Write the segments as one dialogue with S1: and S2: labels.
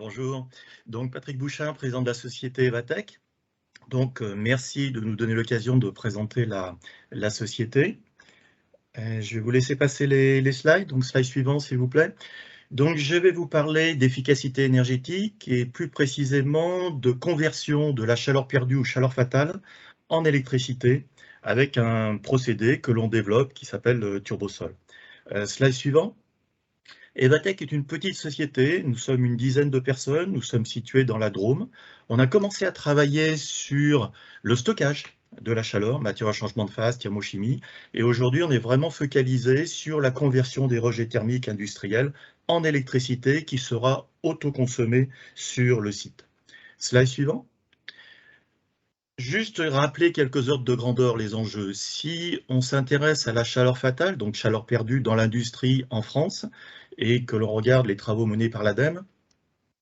S1: Bonjour. Donc Patrick Bouchin, président de la société Evatech. Donc merci de nous donner l'occasion de présenter la société. Je vais vous laisser passer les slides. Donc slide suivant s'il vous plaît. Donc je vais vous parler d'efficacité énergétique et plus précisément de conversion de la chaleur perdue ou chaleur fatale en électricité avec un procédé que l'on développe qui s'appelle le Turbosol. Slide suivant. Evatech est une petite société, nous sommes une dizaine de personnes, nous sommes situés dans la Drôme. On a commencé à travailler sur le stockage de la chaleur, matière à changement de phase, thermochimie, et aujourd'hui on est vraiment focalisé sur la conversion des rejets thermiques industriels en électricité qui sera autoconsommée sur le site. Slide suivant. Juste rappeler quelques ordres de grandeur, les enjeux. Si on s'intéresse à la chaleur fatale, donc chaleur perdue dans l'industrie en France, et que l'on regarde les travaux menés par l'ADEME,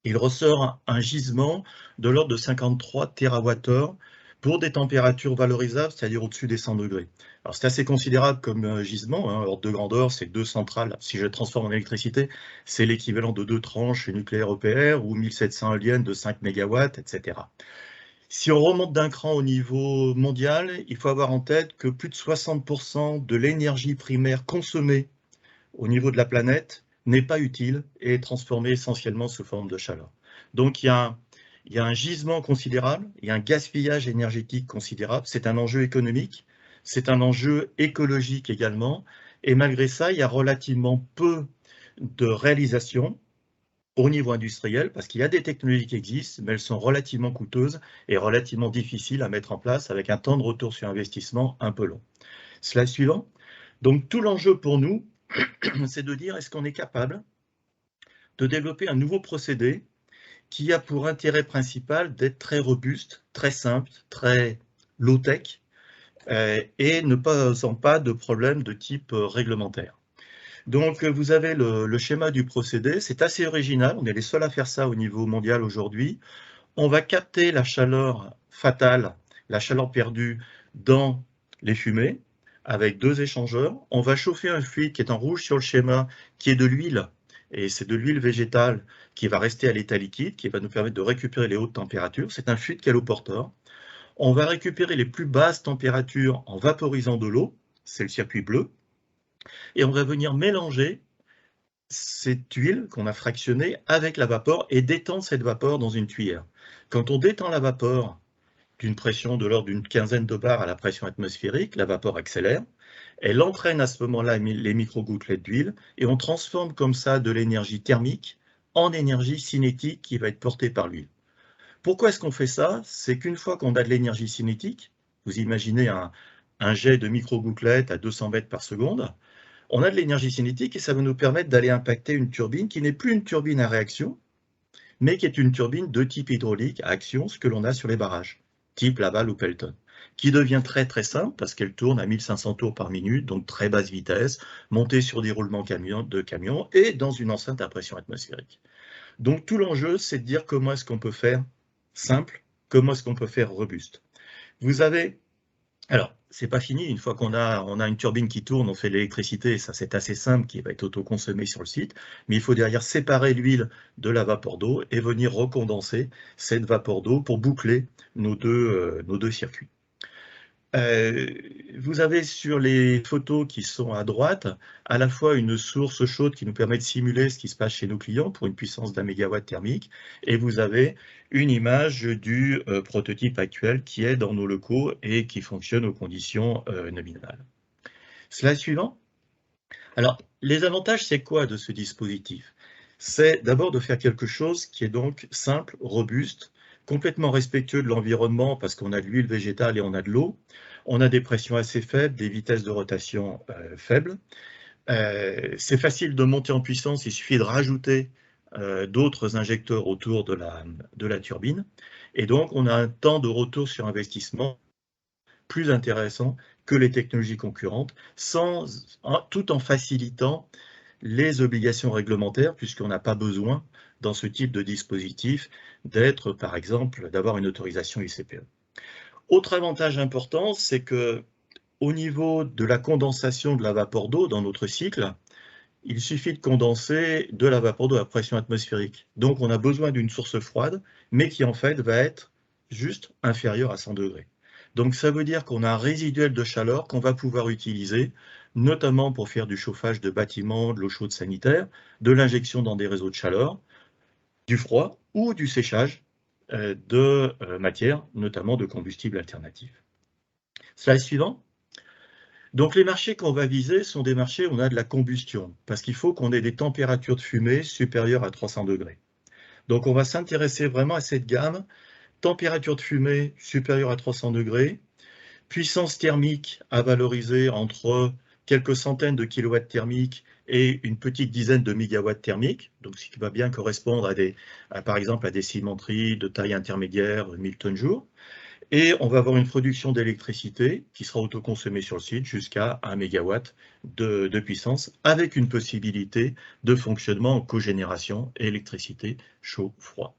S1: il ressort un gisement de l'ordre de 53 TWh pour des températures valorisables, c'est-à-dire au-dessus des 100 degrés. Alors c'est assez considérable comme gisement, hein, ordre de grandeur, c'est 2 centrales, si je transforme en électricité, c'est l'équivalent de 2 tranches nucléaires EPR ou 1700 éoliennes de 5 MW, etc. Si on remonte d'un cran au niveau mondial, il faut avoir en tête que plus de 60% de l'énergie primaire consommée au niveau de la planète n'est pas utile et est transformée essentiellement sous forme de chaleur. Donc il y a un gisement considérable, il y a un gaspillage énergétique considérable, c'est un enjeu économique, c'est un enjeu écologique également, et malgré ça, il y a relativement peu de réalisations au niveau industriel, parce qu'il y a des technologies qui existent, mais elles sont relativement coûteuses et relativement difficiles à mettre en place avec un temps de retour sur investissement un peu long. Slide suivant. Donc tout l'enjeu pour nous, c'est de dire est-ce qu'on est capable de développer un nouveau procédé qui a pour intérêt principal d'être très robuste, très simple, très low-tech et ne posant pas de problème de type réglementaire. Donc, vous avez le schéma du procédé. C'est assez original. On est les seuls à faire ça au niveau mondial aujourd'hui. On va capter la chaleur fatale, la chaleur perdue dans les fumées avec deux échangeurs. On va chauffer un fluide qui est en rouge sur le schéma, qui est de l'huile. Et c'est de l'huile végétale qui va rester à l'état liquide, qui va nous permettre de récupérer les hautes températures. C'est un fluide caloporteur. On va récupérer les plus basses températures en vaporisant de l'eau. C'est le circuit bleu. Et on va venir mélanger cette huile qu'on a fractionnée avec la vapeur et détendre cette vapeur dans une tuyère. Quand on détend la vapeur d'une pression de l'ordre d'une quinzaine de bars à la pression atmosphérique, la vapeur accélère, elle entraîne à ce moment-là les micro-gouttelettes d'huile et on transforme comme ça de l'énergie thermique en énergie cinétique qui va être portée par l'huile. Pourquoi est-ce qu'on fait ça? C'est qu'une fois qu'on a de l'énergie cinétique, vous imaginez un jet de micro-gouttelettes à 200 mètres par seconde, on a de l'énergie cinétique et ça va nous permettre d'aller impacter une turbine qui n'est plus une turbine à réaction, mais qui est une turbine de type hydraulique à action, ce que l'on a sur les barrages, type Laval ou Pelton, qui devient très très simple parce qu'elle tourne à 1500 tours par minute, donc très basse vitesse, montée sur des roulements de camions et dans une enceinte à pression atmosphérique. Donc tout l'enjeu, c'est de dire comment est-ce qu'on peut faire simple, comment est-ce qu'on peut faire robuste. Vous avez alors, c'est pas fini. Une fois qu'on a une turbine qui tourne, on fait de l'électricité, et ça c'est assez simple, qui va être autoconsommé sur le site. Mais il faut derrière séparer l'huile de la vapeur d'eau et venir recondenser cette vapeur d'eau pour boucler nos deux circuits. Vous avez sur les photos qui sont à droite, à la fois une source chaude qui nous permet de simuler ce qui se passe chez nos clients pour une puissance d'1 mégawatt thermique, et vous avez une image du prototype actuel qui est dans nos locaux et qui fonctionne aux conditions nominales. Slide suivant. Alors, les avantages, c'est quoi de ce dispositif? C'est d'abord de faire quelque chose qui est donc simple, robuste, complètement respectueux de l'environnement parce qu'on a de l'huile végétale et on a de l'eau. On a des pressions assez faibles, des vitesses de rotation faibles. C'est facile de monter en puissance, il suffit de rajouter d'autres injecteurs autour de la turbine. Et donc, on a un temps de retour sur investissement plus intéressant que les technologies concurrentes, tout en facilitant les obligations réglementaires, puisqu'on n'a pas besoin, dans ce type de dispositif, d'être, par exemple, d'avoir une autorisation ICPE. Autre avantage important, c'est que au niveau de la condensation de la vapeur d'eau dans notre cycle, il suffit de condenser de la vapeur d'eau à pression atmosphérique. Donc on a besoin d'une source froide, mais qui en fait va être juste inférieure à 100 degrés. Donc ça veut dire qu'on a un résiduel de chaleur qu'on va pouvoir utiliser, notamment pour faire du chauffage de bâtiments, de l'eau chaude sanitaire, de l'injection dans des réseaux de chaleur, du froid ou du séchage de matières, notamment de combustibles alternatifs. Slide suivant. Donc les marchés qu'on va viser sont des marchés où on a de la combustion, parce qu'il faut qu'on ait des températures de fumée supérieures à 300 degrés. Donc on va s'intéresser vraiment à cette gamme, température de fumée supérieure à 300 degrés, puissance thermique à valoriser entre quelques centaines de kilowatts thermiques et une petite dizaine de mégawatts thermiques, donc ce qui va bien correspondre par exemple à des cimenteries de taille intermédiaire, 1000 tonnes jour. Et on va avoir une production d'électricité qui sera autoconsommée sur le site jusqu'à 1 MW de puissance, avec une possibilité de fonctionnement en cogénération électricité chaud-froid.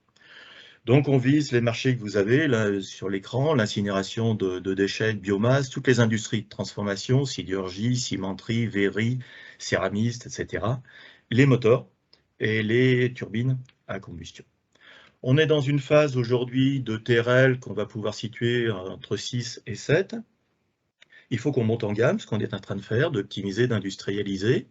S1: Donc on vise les marchés que vous avez là sur l'écran, l'incinération de déchets, de biomasse, toutes les industries de transformation, sidérurgie, cimenterie, verrerie, céramistes, etc. Les moteurs et les turbines à combustion. On est dans une phase aujourd'hui de TRL qu'on va pouvoir situer entre 6 et 7. Il faut qu'on monte en gamme, ce qu'on est en train de faire, d'optimiser, d'industrialiser.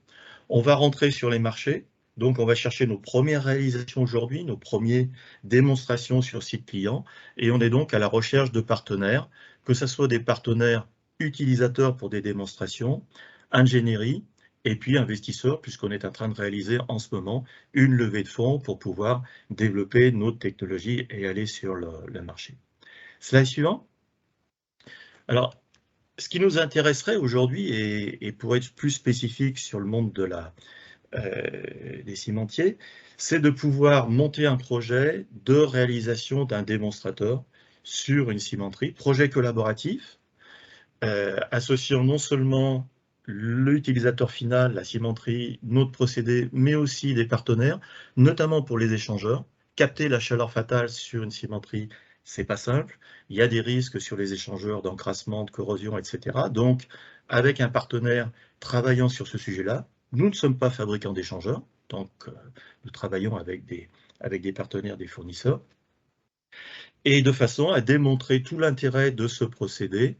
S1: On va rentrer sur les marchés, donc on va chercher nos premières réalisations aujourd'hui, nos premières démonstrations sur site client, et on est donc à la recherche de partenaires, que ce soit des partenaires utilisateurs pour des démonstrations, ingénierie, et puis investisseurs, puisqu'on est en train de réaliser en ce moment une levée de fonds pour pouvoir développer notre technologie et aller sur le marché. Slide suivant. Alors, ce qui nous intéresserait aujourd'hui, et pour être plus spécifique sur le monde des cimentiers, c'est de pouvoir monter un projet de réalisation d'un démonstrateur sur une cimenterie, projet collaboratif, associant non seulement l'utilisateur final, la cimenterie, notre procédé, mais aussi des partenaires, notamment pour les échangeurs. Capter la chaleur fatale sur une cimenterie, c'est pas simple. Il y a des risques sur les échangeurs d'encrassement, de corrosion, etc. Donc, avec un partenaire travaillant sur ce sujet-là, nous ne sommes pas fabricants d'échangeurs, donc nous travaillons avec des partenaires, des fournisseurs, et de façon à démontrer tout l'intérêt de ce procédé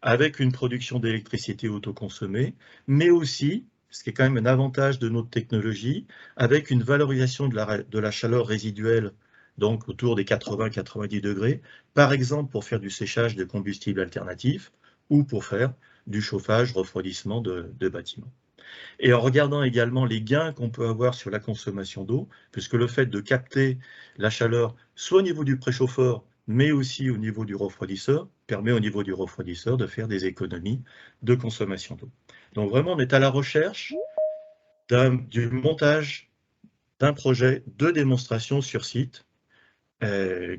S1: avec une production d'électricité autoconsommée, mais aussi, ce qui est quand même un avantage de notre technologie, avec une valorisation de la chaleur résiduelle, donc autour des 80-90 degrés, par exemple pour faire du séchage de combustibles alternatifs ou pour faire du chauffage, refroidissement de bâtiments. Et en regardant également les gains qu'on peut avoir sur la consommation d'eau, puisque le fait de capter la chaleur, soit au niveau du préchauffeur, mais aussi au niveau du refroidisseur, permet au niveau du refroidisseur de faire des économies de consommation d'eau. Donc vraiment, on est à la recherche du montage d'un projet de démonstration sur site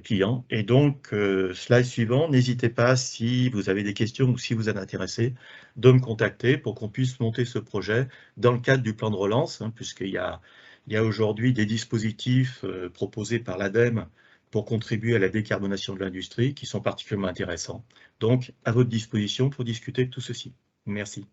S1: client. Et donc, slide suivant, n'hésitez pas, si vous avez des questions ou si vous êtes intéressé, de me contacter pour qu'on puisse monter ce projet dans le cadre du plan de relance, puisqu'il y a aujourd'hui des dispositifs proposés par l'ADEME pour contribuer à la décarbonation de l'industrie qui sont particulièrement intéressants. Donc, à votre disposition pour discuter de tout ceci. Merci.